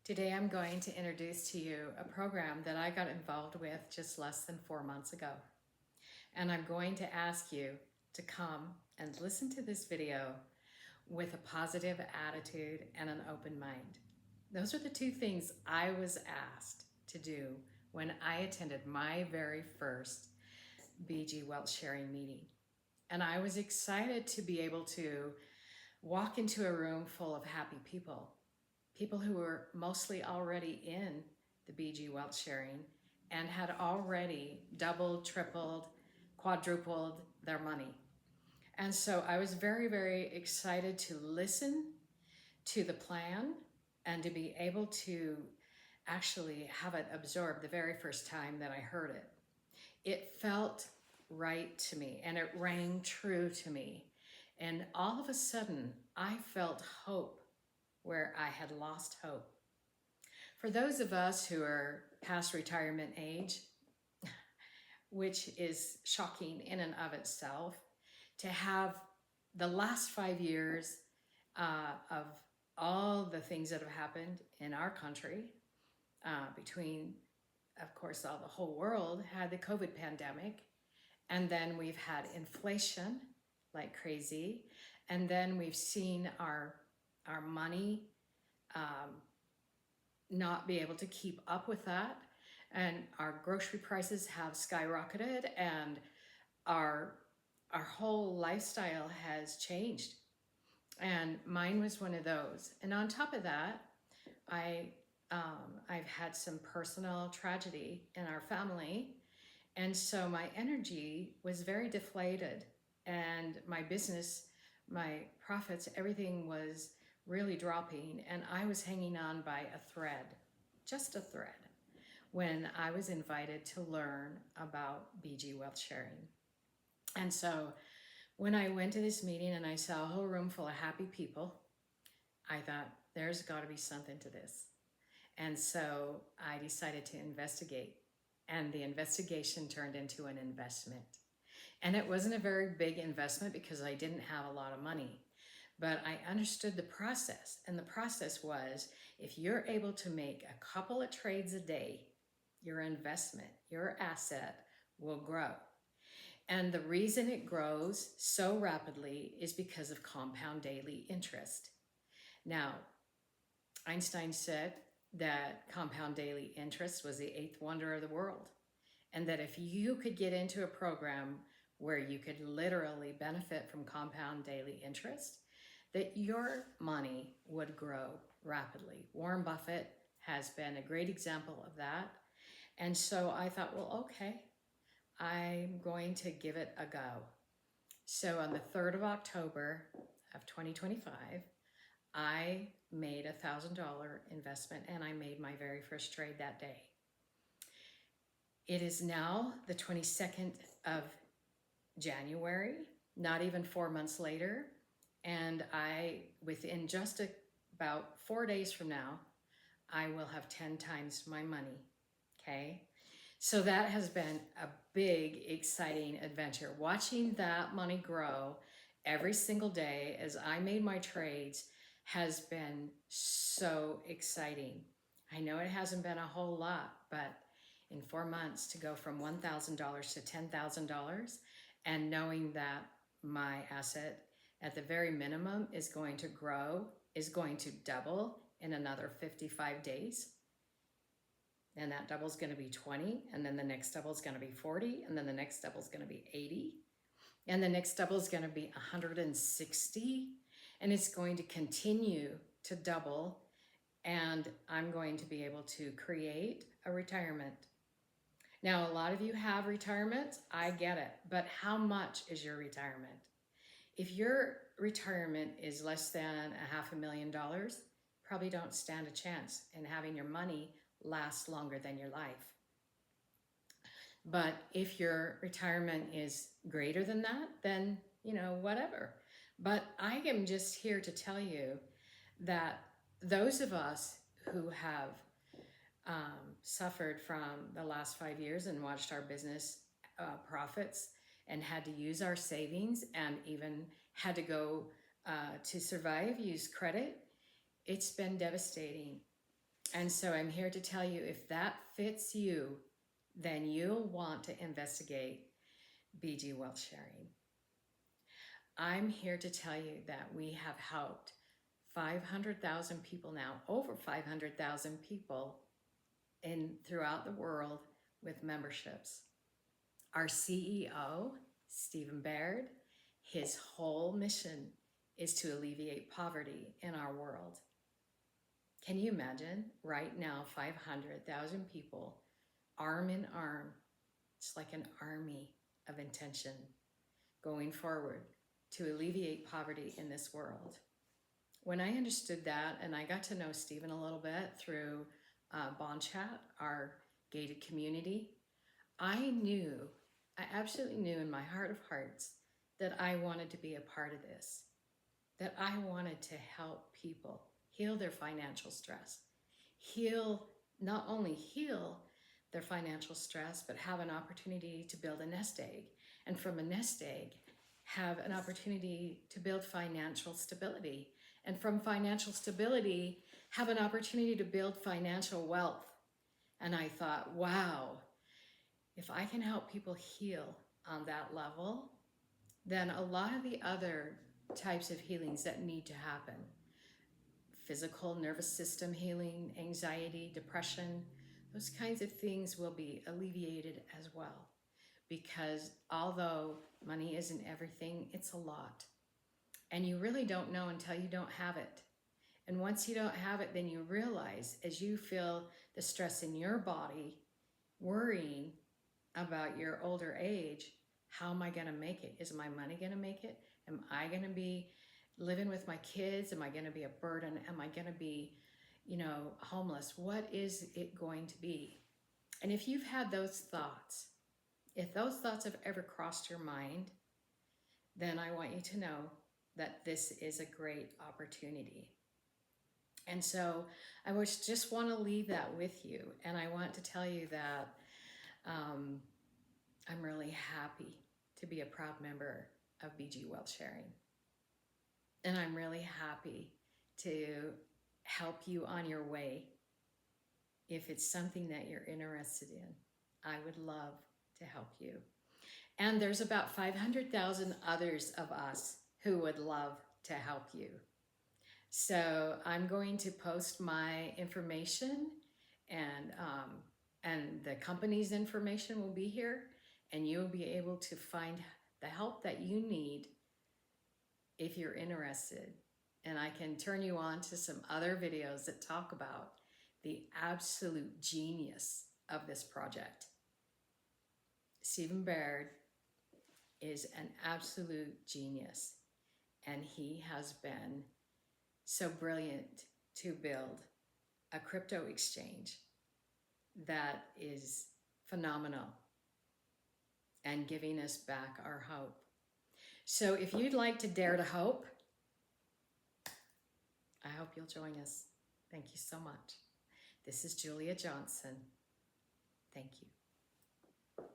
Today I'm going to introduce to you a program that I got involved with just less than 4 months ago. And I'm going to ask you to come and listen to this video with a positive attitude and an open mind. Those are the two things I was asked to do when I attended my very first BG Wealth Sharing meeting. And I was excited to be able to walk into a room full of happy people who were mostly already in the BG Wealth Sharing and had already doubled, tripled, quadrupled their money. And so I was very, very excited to listen to the plan and to be able to actually have it absorbed the very first time that I heard it. It felt right to me and it rang true to me. And all of a sudden, I felt hope where I had lost hope. For those of us who are past retirement age, which is shocking in and of itself, to have the last 5 years of all the things that have happened in our country, between, of course, the whole world had the COVID pandemic, and then we've had inflation like crazy, and then we've seen our money not be able to keep up with that, and our grocery prices have skyrocketed, and our whole lifestyle has changed, and mine was one of those. And on top of that, I've had some personal tragedy in our family, and so my energy was very deflated, and my business, my profits, everything was really dropping, and I was hanging on by a thread, just a thread, when I was invited to learn about BG Wealth Sharing. And so when I went to this meeting and I saw a whole room full of happy people, I thought, there's got to be something to this. And so I decided to investigate, and the investigation turned into an investment. And it wasn't a very big investment because I didn't have a lot of money, but I understood the process. And the process was, if you're able to make a couple of trades a day, your investment, your asset will grow. And the reason it grows so rapidly is because of compound daily interest. Now, Einstein said that compound daily interest was the eighth wonder of the world, and that if you could get into a program where you could literally benefit from compound daily interest, that your money would grow rapidly. Warren Buffett has been a great example of that. And so I thought, well, okay, I'm going to give it a go. So on the 3rd of October of 2025, I made a $1,000 investment, and I made my very first trade that day. It is now the 22nd of January, not even 4 months later, and within just about 4 days from now, I will have 10 times my money, okay? So that has been a big, exciting adventure. Watching that money grow every single day as I made my trades has been so exciting. I know it hasn't been a whole lot, but in 4 months to go from $1,000 to $10,000, and knowing that my asset at the very minimum is going to grow, is going to double in another 55 days. And that double is going to be 20, and then the next double is going to be 40, and then the next double is going to be 80, and the next double is going to be 160, and it's going to continue to double, and I'm going to be able to create a retirement. Now, a lot of you have retirement, I get it, but how much is your retirement? If your retirement is less than $500,000, probably don't stand a chance in having your money last longer than your life. But if your retirement is greater than that, then, whatever. But I am just here to tell you that those of us who have suffered from the last 5 years and watched our business profits and had to use our savings and even had to go to survive, use credit, it's been devastating. And so I'm here to tell you, if that fits you, then you'll want to investigate BG Wealth Sharing. I'm here to tell you that we have helped 500,000 people now, over 500,000 people throughout the world with memberships. Our CEO, Stephen Baird, his whole mission is to alleviate poverty in our world. Can you imagine right now 500,000 people, arm in arm? It's like an army of intention going forward to alleviate poverty in this world. When I understood that, and I got to know Stephen a little bit through Bond Chat, our gated community, I absolutely knew in my heart of hearts that I wanted to be a part of this, that I wanted to help people heal their financial stress, not only heal their financial stress, but have an opportunity to build a nest egg. And from a nest egg, have an opportunity to build financial stability. And from financial stability, have an opportunity to build financial wealth. And I thought, wow, if I can help people heal on that level, then a lot of the other types of healings that need to happen, physical, nervous system healing, anxiety, depression, those kinds of things will be alleviated as well. Because although money isn't everything, it's a lot. And you really don't know until you don't have it. And once you don't have it, then you realize, as you feel the stress in your body, worrying about your older age, how am I going to make it? Is my money going to make it? Am I going to be living with my kids? Am I going to be a burden? Am I going to be, homeless? What is it going to be? And if you've had those thoughts, if those thoughts have ever crossed your mind, then I want you to know that this is a great opportunity. And so I just want to leave that with you. And I want to tell you that I'm really happy to be a proud member of BG Wealth Sharing. And I'm really happy to help you on your way. If it's something that you're interested in, I would love to help you. And there's about 500,000 others of us who would love to help you. So I'm going to post my information, and the company's information will be here, and you'll be able to find the help that you need if you're interested. And I can turn you on to some other videos that talk about the absolute genius of this project. Stephen Baird is an absolute genius, and he has been so brilliant to build a crypto exchange that is phenomenal and giving us back our hope. So if you'd like to dare to hope, I hope you'll join us. Thank you so much. This is Julia Johnson. Thank you.